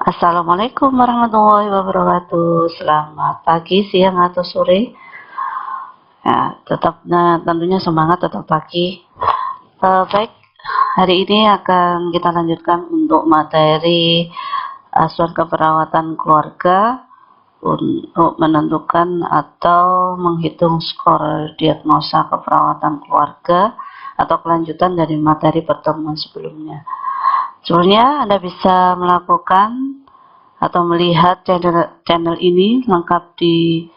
Assalamualaikum warahmatullahi wabarakatuh. Selamat pagi, siang, atau sore. Ya, tentunya semangat tetap pagi. Baik, hari ini akan kita lanjutkan untuk materi asuhan keperawatan keluarga untuk menentukan atau menghitung skor diagnosa keperawatan keluarga atau kelanjutan dari materi pertemuan sebelumnya. Sebenarnya Anda bisa melakukan atau melihat channel ini lengkap di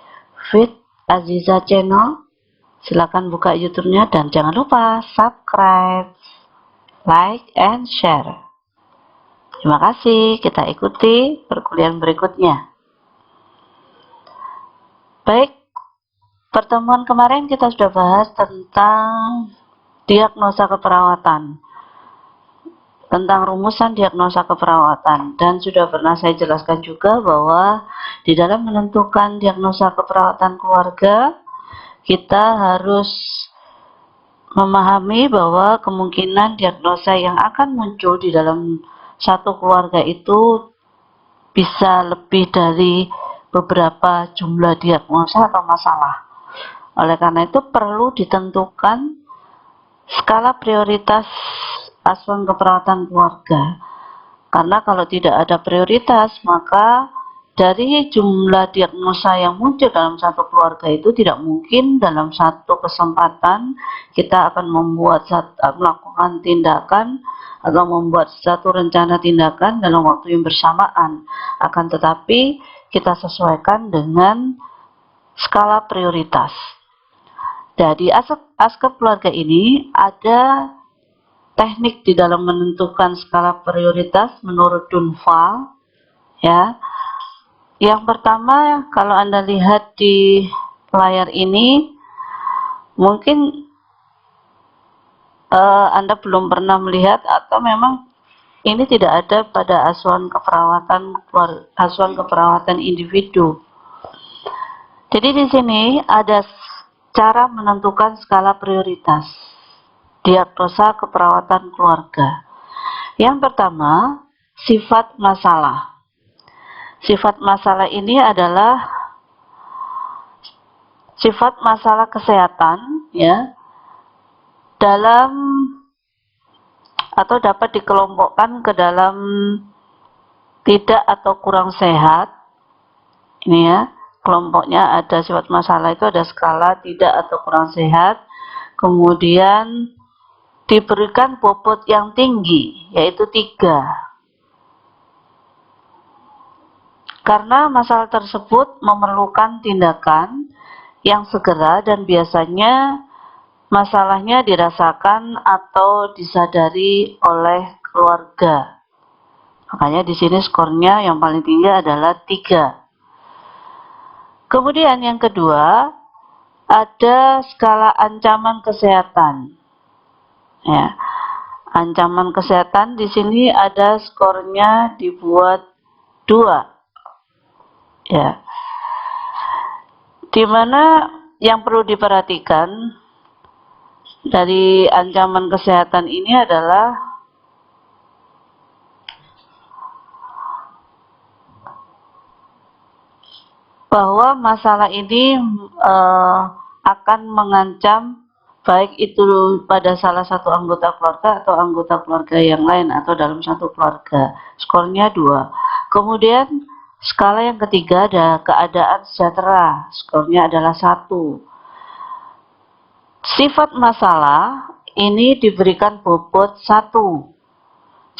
feed Aziza Channel. Silakan buka YouTube-nya dan jangan lupa subscribe, like, and share. Terima kasih, kita ikuti perkuliahan berikutnya. Baik, pertemuan kemarin kita sudah bahas tentang diagnosa keperawatan, tentang rumusan diagnosa keperawatan, dan sudah pernah saya jelaskan juga bahwa di dalam menentukan diagnosa keperawatan keluarga kita harus memahami bahwa kemungkinan diagnosa yang akan muncul di dalam satu keluarga itu bisa lebih dari beberapa jumlah diagnosa atau masalah. Oleh karena itu perlu ditentukan skala prioritas asuhan keperawatan keluarga, karena kalau tidak ada prioritas maka dari jumlah diagnosa yang muncul dalam satu keluarga itu tidak mungkin dalam satu kesempatan kita akan melakukan tindakan atau membuat satu rencana tindakan dalam waktu yang bersamaan, akan tetapi kita sesuaikan dengan skala prioritas. Jadi aspek keluarga ini ada teknik di dalam menentukan skala prioritas menurut Dunval, ya. Yang pertama, kalau Anda lihat di layar ini, mungkin Anda belum pernah melihat atau memang ini tidak ada pada asuhan keperawatan individu. Jadi di sini ada cara menentukan skala prioritas diagnosa keperawatan keluarga. Yang pertama, sifat masalah. Sifat masalah ini adalah sifat masalah kesehatan, ya, dalam atau dapat dikelompokkan ke dalam tidak atau kurang sehat. Ini ya, kelompoknya ada sifat masalah itu ada skala tidak atau kurang sehat. Kemudian diberikan bobot yang tinggi, yaitu 3. Karena masalah tersebut memerlukan tindakan yang segera dan biasanya masalahnya dirasakan atau disadari oleh keluarga. Makanya di sini skornya yang paling tinggi adalah 3. Kemudian yang kedua, ada skala ancaman kesehatan. Ya, ancaman kesehatan di sini ada skornya dibuat 2, ya. Dimana yang perlu diperhatikan dari ancaman kesehatan ini adalah bahwa masalah ini akan mengancam baik itu pada salah satu anggota keluarga atau anggota keluarga yang lain atau dalam satu keluarga. Skornya 2. Kemudian skala yang ketiga ada keadaan sejahtera. Skornya adalah 1. Sifat masalah ini diberikan bobot 1.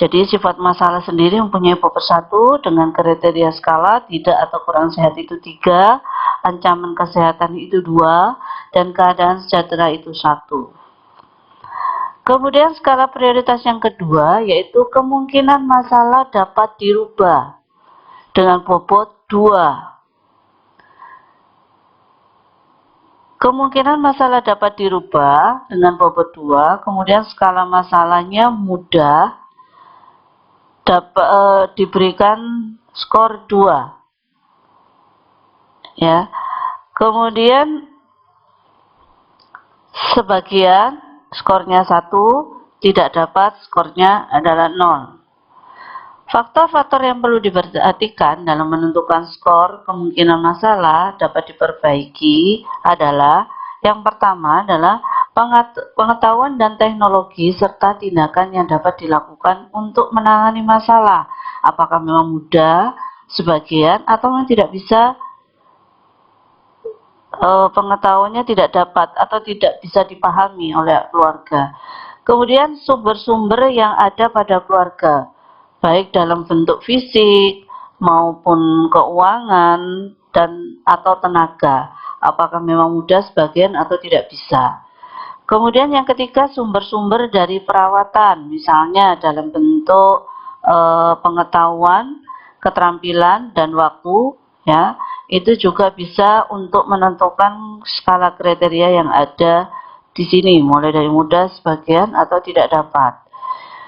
Jadi sifat masalah sendiri mempunyai bobot 1 dengan kriteria skala tidak atau kurang sehat itu 3, ancaman kesehatan itu 2, dan keadaan sejahtera itu 1. Kemudian skala prioritas yang kedua yaitu kemungkinan masalah dapat dirubah dengan bobot 2. Kemungkinan masalah dapat dirubah dengan bobot 2, kemudian skala masalahnya mudah, dapat diberikan skor 2. Ya. Kemudian sebagian skornya 1, tidak dapat, skornya adalah 0. Faktor-faktor yang perlu diperhatikan dalam menentukan skor kemungkinan masalah dapat diperbaiki adalah yang pertama adalah pengetahuan dan teknologi serta tindakan yang dapat dilakukan untuk menangani masalah. Apakah memang mudah, sebagian, atau memang tidak bisa, pengetahuannya tidak dapat atau tidak bisa dipahami oleh keluarga. Kemudian sumber-sumber yang ada pada keluarga, baik dalam bentuk fisik maupun keuangan dan atau tenaga. Apakah memang mudah sebagian atau tidak bisa. Kemudian yang ketiga, sumber-sumber dari perawatan, misalnya dalam bentuk pengetahuan, keterampilan, dan waktu, ya, itu juga bisa untuk menentukan skala kriteria yang ada di sini, mulai dari mudah, sebagian, atau tidak dapat.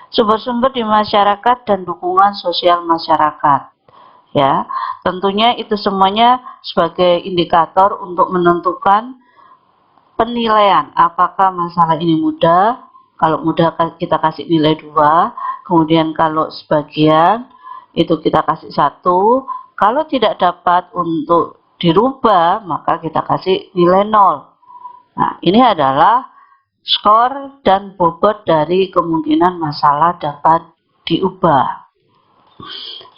Sumber-sumber di masyarakat dan dukungan sosial masyarakat, ya, tentunya itu semuanya sebagai indikator untuk menentukan penilaian apakah masalah ini mudah. Kalau mudah kita kasih nilai 2, kemudian kalau sebagian itu kita kasih 1, kalau tidak dapat untuk dirubah maka kita kasih nilai 0. Nah, ini adalah skor dan bobot dari kemungkinan masalah dapat diubah.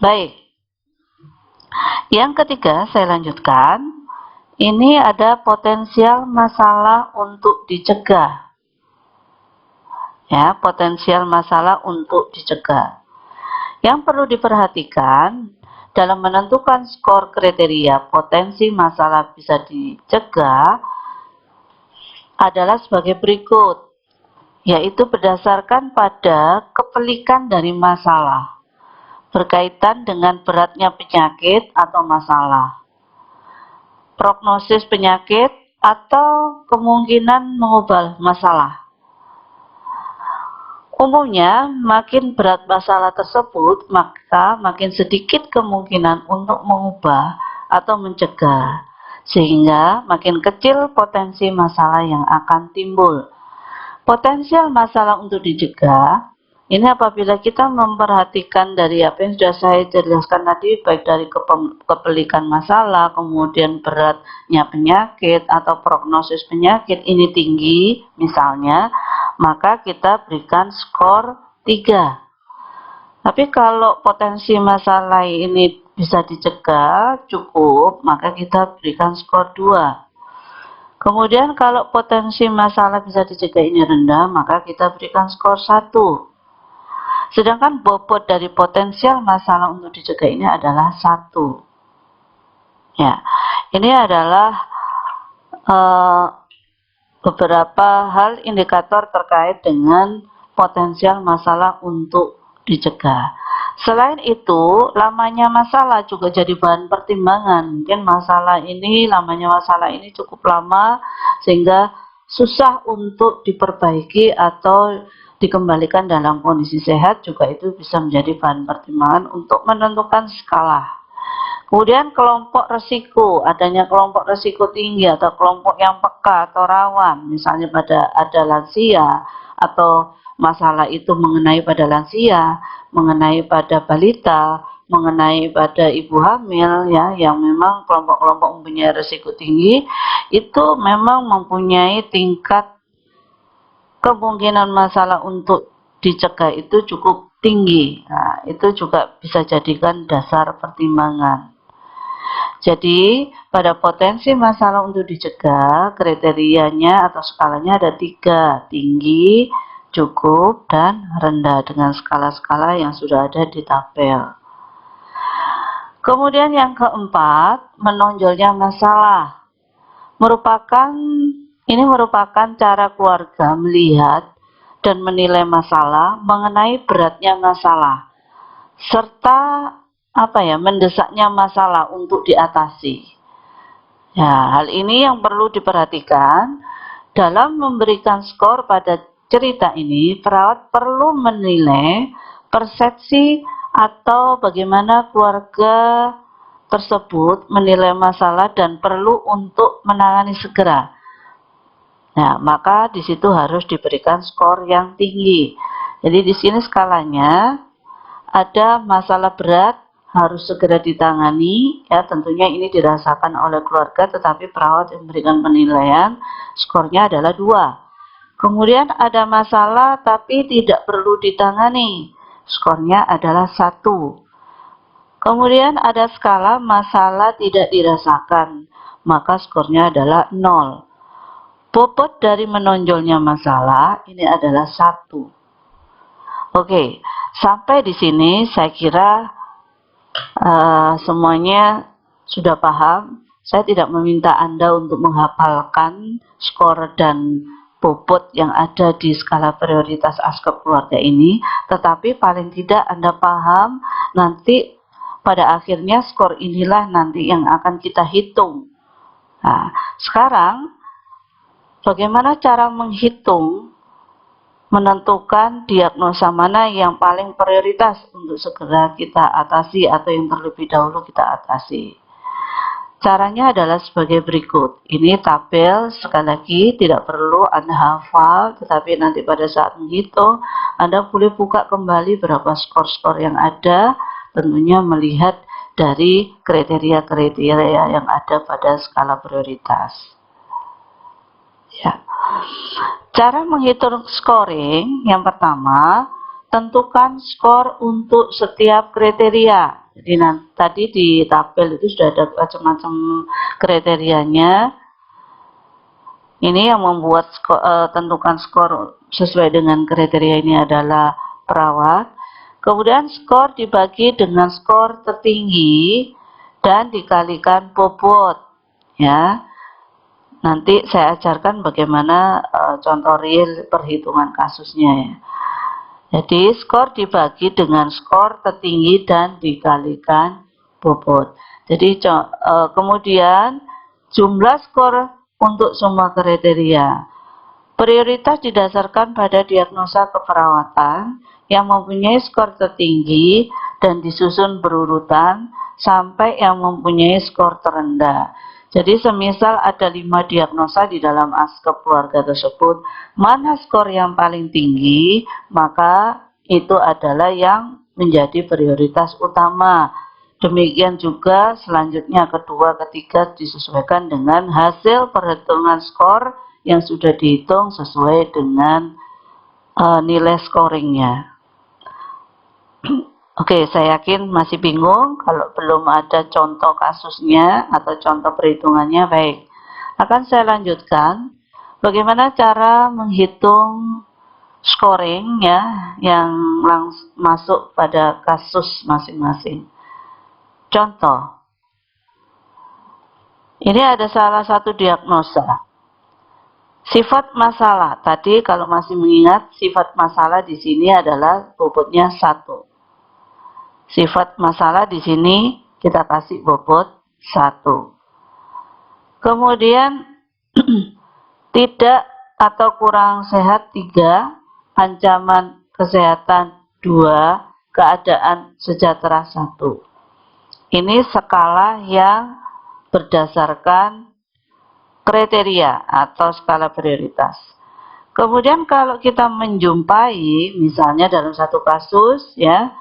Baik, yang ketiga saya lanjutkan. Ini ada potensial masalah untuk dicegah. Ya, potensial masalah untuk dicegah. Yang perlu diperhatikan dalam menentukan skor kriteria potensi masalah bisa dicegah adalah sebagai berikut, yaitu berdasarkan pada kepelikan dari masalah, berkaitan dengan beratnya penyakit atau masalah, prognosis penyakit atau kemungkinan mengubah masalah. Umumnya, makin berat masalah tersebut, maka makin sedikit kemungkinan untuk mengubah atau mencegah, sehingga makin kecil potensi masalah yang akan timbul. Potensial masalah untuk dicegah, ini apabila kita memperhatikan dari apa yang sudah saya jelaskan tadi, baik dari kepelikan masalah, kemudian beratnya penyakit atau prognosis penyakit ini tinggi misalnya, maka kita berikan skor 3. Tapi kalau potensi masalah ini bisa dicegah cukup, maka kita berikan skor 2. Kemudian kalau potensi masalah bisa dicegah ini rendah, maka kita berikan skor 1. Sedangkan bobot dari potensial masalah untuk dicegah ini adalah 1. Ya, ini adalah beberapa hal indikator terkait dengan potensial masalah untuk dicegah. Selain itu, lamanya masalah juga jadi bahan pertimbangan. Mungkin lamanya masalah ini cukup lama sehingga susah untuk diperbaiki atau dikembalikan dalam kondisi sehat, juga itu bisa menjadi bahan pertimbangan untuk menentukan skala. Kemudian kelompok resiko, adanya kelompok resiko tinggi atau kelompok yang peka atau rawan, misalnya ada lansia atau masalah itu mengenai pada lansia, mengenai pada balita, mengenai pada ibu hamil, ya, yang memang kelompok-kelompok mempunyai risiko tinggi, itu memang mempunyai tingkat kemungkinan masalah untuk dicegah itu cukup tinggi. Nah, itu juga bisa jadikan dasar pertimbangan. Jadi, pada potensi masalah untuk dicegah, kriterianya atau skalanya ada 3, tinggi, cukup, dan rendah dengan skala-skala yang sudah ada di tabel. Kemudian yang keempat, menonjolnya masalah. Ini merupakan cara keluarga melihat dan menilai masalah mengenai beratnya masalah, serta mendesaknya masalah untuk diatasi. Ya, hal ini yang perlu diperhatikan dalam memberikan skor pada cerita ini. Perawat perlu menilai persepsi atau bagaimana keluarga tersebut menilai masalah dan perlu untuk menangani segera. Nah, maka di situ harus diberikan skor yang tinggi. Jadi di sini skalanya ada masalah berat harus segera ditangani, ya tentunya ini dirasakan oleh keluarga, tetapi perawat yang memberikan penilaian skornya adalah 2. Kemudian ada masalah tapi tidak perlu ditangani, skornya adalah 1. Kemudian ada skala masalah tidak dirasakan, maka skornya adalah 0. Bobot dari menonjolnya masalah ini adalah 1. Oke, sampai di sini saya kira semuanya sudah paham. Saya tidak meminta Anda untuk menghafalkan skor dan bobot yang ada di skala prioritas ASKEP keluarga ini, tetapi paling tidak Anda paham nanti pada akhirnya skor inilah nanti yang akan kita hitung. Nah, sekarang bagaimana cara menghitung, menentukan diagnosa mana yang paling prioritas untuk segera kita atasi atau yang terlebih dahulu kita atasi. Caranya adalah sebagai berikut. Ini tabel, sekali lagi tidak perlu Anda hafal, tetapi nanti pada saat menghitung Anda boleh buka kembali berapa skor-skor yang ada, tentunya melihat dari kriteria-kriteria yang ada pada skala prioritas. Ya. Cara menghitung scoring yang pertama, tentukan skor untuk setiap kriteria. Jadi tadi di tabel itu sudah ada macam-macam kriterianya. Ini yang membuat tentukan skor sesuai dengan kriteria ini adalah perawat. Kemudian skor dibagi dengan skor tertinggi dan dikalikan bobot. Ya. Nanti saya ajarkan bagaimana contoh real perhitungan kasusnya ya. Jadi skor dibagi dengan skor tertinggi dan dikalikan bobot. Jadi kemudian jumlah skor untuk semua kriteria. Prioritas didasarkan pada diagnosa keperawatan yang mempunyai skor tertinggi dan disusun berurutan sampai yang mempunyai skor terendah. Jadi semisal ada 5 diagnosa di dalam ASKEP keluarga tersebut, mana skor yang paling tinggi, maka itu adalah yang menjadi prioritas utama. Demikian juga selanjutnya kedua, ketiga disesuaikan dengan hasil perhitungan skor yang sudah dihitung sesuai dengan nilai scoringnya. Oke, saya yakin masih bingung. Kalau belum ada contoh kasusnya atau contoh perhitungannya, baik. Akan saya lanjutkan bagaimana cara menghitung scoring ya yang masuk pada kasus masing-masing. Contoh. Ini ada salah satu diagnosa. Sifat masalah. Tadi kalau masih mengingat, sifat masalah di sini adalah bobotnya 1. Sifat masalah di sini kita kasih bobot 1. Kemudian tidak atau kurang sehat 3, ancaman kesehatan 2, keadaan sejahtera 1. Ini skala yang berdasarkan kriteria atau skala prioritas. Kemudian kalau kita menjumpai misalnya dalam satu kasus ya,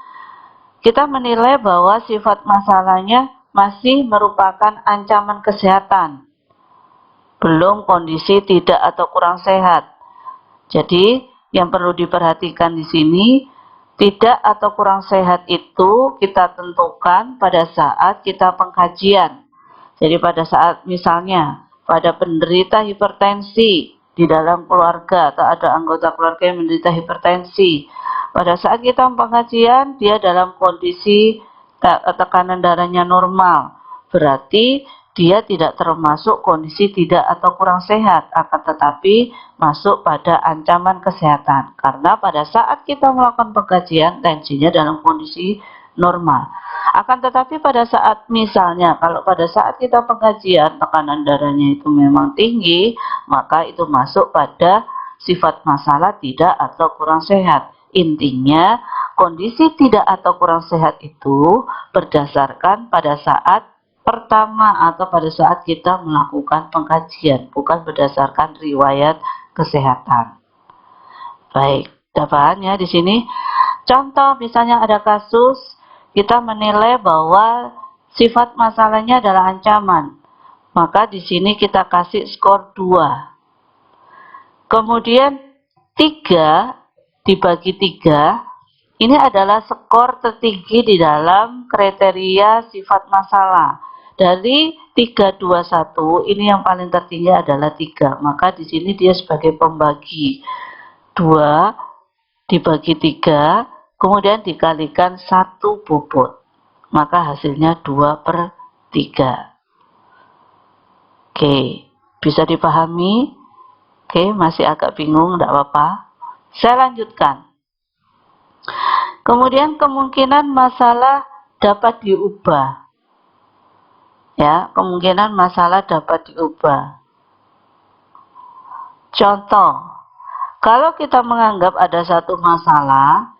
kita menilai bahwa sifat masalahnya masih merupakan ancaman kesehatan, belum kondisi tidak atau kurang sehat. Jadi yang perlu diperhatikan di sini, tidak atau kurang sehat itu kita tentukan pada saat kita pengkajian. Jadi pada saat misalnya pada penderita hipertensi di dalam keluarga atau ada anggota keluarga yang menderita hipertensi, pada saat kita pengajian dia dalam kondisi tekanan darahnya normal, berarti dia tidak termasuk kondisi tidak atau kurang sehat, akan tetapi masuk pada ancaman kesehatan. Karena pada saat kita melakukan pengkajian tensinya dalam kondisi normal. Akan tetapi pada saat misalnya kalau pada saat kita pengkajian tekanan darahnya itu memang tinggi, maka itu masuk pada sifat masalah tidak atau kurang sehat. Intinya kondisi tidak atau kurang sehat itu berdasarkan pada saat pertama atau pada saat kita melakukan pengkajian, bukan berdasarkan riwayat kesehatan. Baik, dapatannya di sini Contoh, misalnya ada kasus, kita menilai bahwa sifat masalahnya adalah ancaman. Maka di sini kita kasih skor 2. Kemudian 3 dibagi 3, ini adalah skor tertinggi di dalam kriteria sifat masalah. Dari 3, 2, 1, ini yang paling tertinggi adalah 3. Maka di sini dia sebagai pembagi. 2 dibagi 3, kemudian dikalikan 1 bobot. Maka hasilnya 2/3. Oke, bisa dipahami? Oke, masih agak bingung, tidak apa-apa. Saya lanjutkan. Kemudian kemungkinan masalah dapat diubah. Ya, kemungkinan masalah dapat diubah. Contoh, kalau kita menganggap ada satu masalah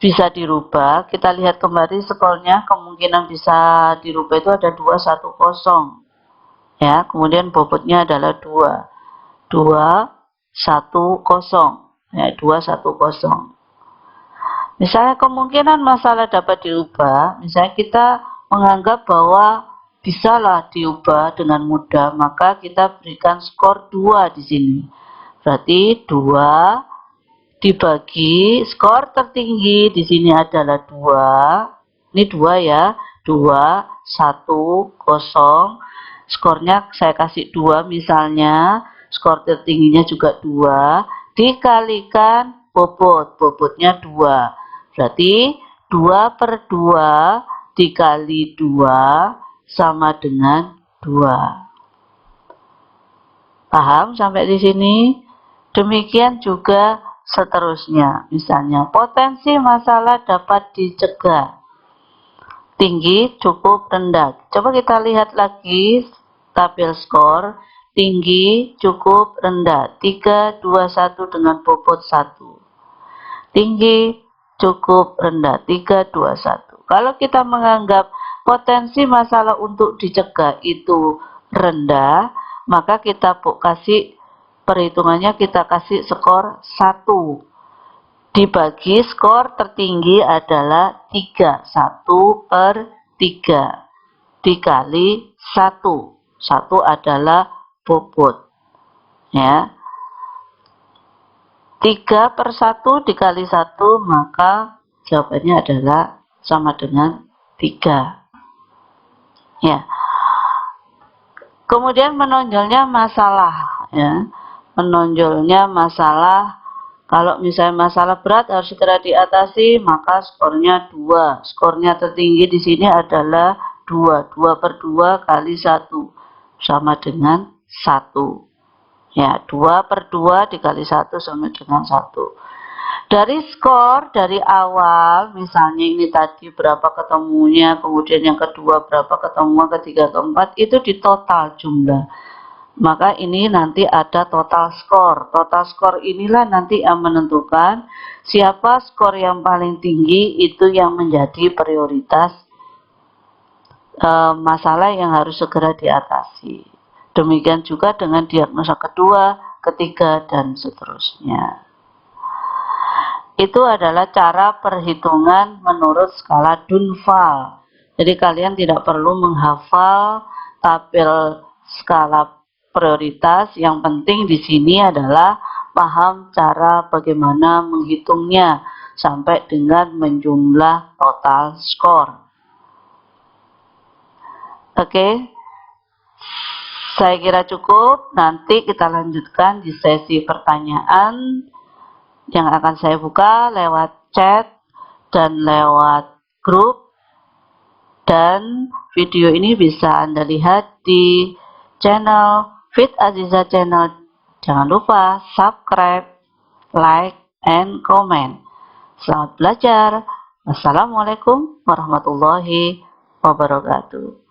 bisa dirubah, kita lihat kembali skornya, kemungkinan bisa dirubah itu ada 210. Ya, kemudian bobotnya adalah 2. 210. Ya, 210. Misalnya kemungkinan masalah dapat diubah, misalnya kita menganggap bahwa bisalah diubah dengan mudah, maka kita berikan skor 2 di sini. Berarti 2 dibagi skor tertinggi di sini adalah 2. Ini 2 ya. 2, 1, 0. Skornya saya kasih 2 misalnya. Skor tertingginya juga 2. Dikalikan bobot. Bobotnya 2. Berarti 2/2 dikali 2 sama dengan 2. Paham sampai di sini? Demikian juga seterusnya. Misalnya, potensi masalah dapat dicegah. Tinggi, cukup, rendah. Coba kita lihat lagi tabel skor. Tinggi, cukup, rendah. 3, 2, 1 dengan bobot 1. Tinggi, cukup, rendah. 3, 2, 1. Kalau kita menganggap potensi masalah untuk dicegah itu rendah, maka kita kasih perhitungannya, kita kasih skor 1. Dibagi skor tertinggi adalah 3. 1/3. Dikali 1. 1 adalah bobot. Ya. 3/1 dikali 1, maka jawabannya adalah sama dengan 3. Ya. Kemudian menonjolnya masalah. Ya. Menonjolnya masalah, kalau misalnya masalah berat harus segera diatasi, maka skornya 2. Skornya tertinggi di sini adalah 2. 2/2 kali 1 sama dengan 1. Ya, 2/2 dikali 1 sama dengan 1. Dari skor dari awal, misalnya ini tadi berapa ketemunya, kemudian yang kedua berapa ketemu, ketiga, keempat, itu di total jumlah. Maka ini nanti ada total skor. Total skor inilah nanti yang menentukan siapa skor yang paling tinggi, itu yang menjadi prioritas masalah yang harus segera diatasi. Demikian juga dengan diagnosa kedua, ketiga, dan seterusnya. Itu adalah cara perhitungan menurut skala Dunval. Jadi kalian tidak perlu menghafal tabel skala prioritas. Yang penting di sini adalah paham cara bagaimana menghitungnya sampai dengan menjumlah total skor. Oke. Saya kira cukup. Nanti kita lanjutkan di sesi pertanyaan yang akan saya buka lewat chat dan lewat grup. Dan video ini bisa Anda lihat di channel Fit Aziza Channel. Jangan lupa subscribe, like, and comment. Selamat belajar. Wassalamualaikum warahmatullahi wabarakatuh.